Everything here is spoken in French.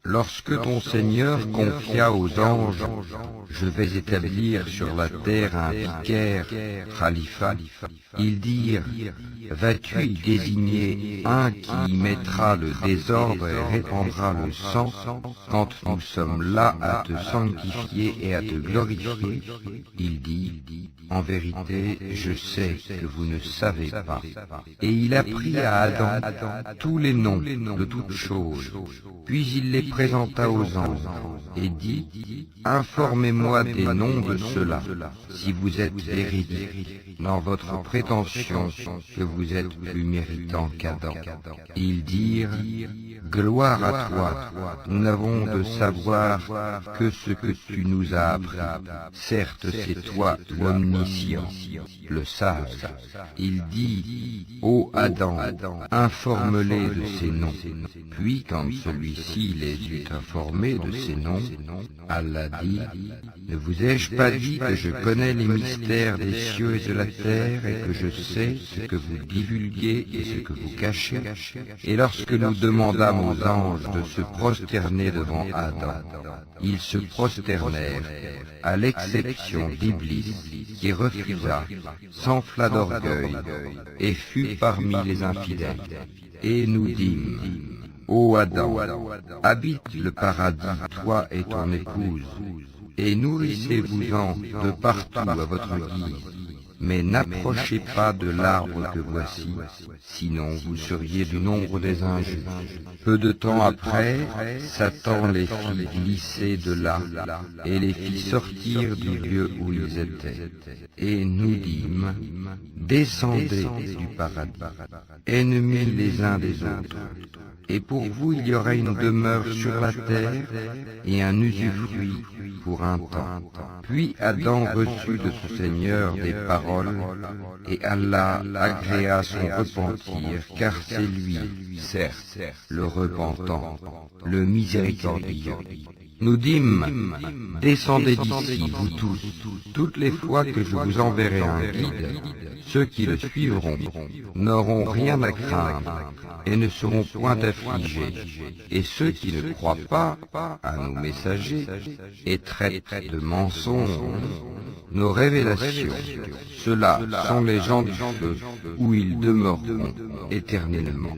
Lorsque ton Seigneur confia aux anges, je vais établir sur la terre un vicaire, khalifa, ils dirent, vas-tu y désigner un qui y mettra le désordre et répandra le sang, quand nous sommes là à te sanctifier et à te glorifier? Il dit, en vérité, je sais que vous ne savez pas. Et il apprit à Adam tous les noms de toutes choses, puis il les présenta aux anges, et dit, informez-moi des noms de ceux-là, si vous êtes véridiques dans votre prétention que vous êtes plus méritant qu'Adam. Ils dirent, gloire à toi, nous n'avons de savoir que ce que tu nous as appris. Certes, c'est toi l'omniscient, le sage. Il dit, ô Adam, informe-les de ces noms. Puis, quand celui-ci les eut informés de ces noms, Allah dit, ne vous ai-je pas dit que je connais les mystères des cieux et de la terre, et que je sais ce que vous divulguez et ce que vous cachez? Et lorsque nous demandâmes aux anges de se prosterner devant Adam, ils se prosternèrent, à l'exception d'Iblis, qui refusa, s'enfla d'orgueil, et fut parmi les infidèles. Et nous dîmes, ô Adam, habite le paradis, toi et ton épouse, et nourrissez-vous-en de partout à votre guise, mais n'approchez pas de l'arbre que voici, sinon vous seriez du nombre des injustes. Peu de temps après, Satan les fit glisser de là, et les fit sortir du lieu où ils étaient. Et nous dîmes, descendez du paradis, ennemis les uns des autres. Et pour vous il y aura une demeure sur la terre, et un usufruit pour un temps. Puis Adam reçut de son Seigneur des paroles, et Allah agréa son repentir, car c'est lui, certes, le repentant, le miséricordieux. Nous dîmes, descendez d'ici, vous tous, toutes les fois que je vous enverrai un guide, ceux qui le suivront n'auront rien à craindre et ne seront point affligés, et ceux qui ne croient pas à nos messagers et traitent de mensonges nos révélations, ceux-là sont les gens du feu où ils demeureront éternellement.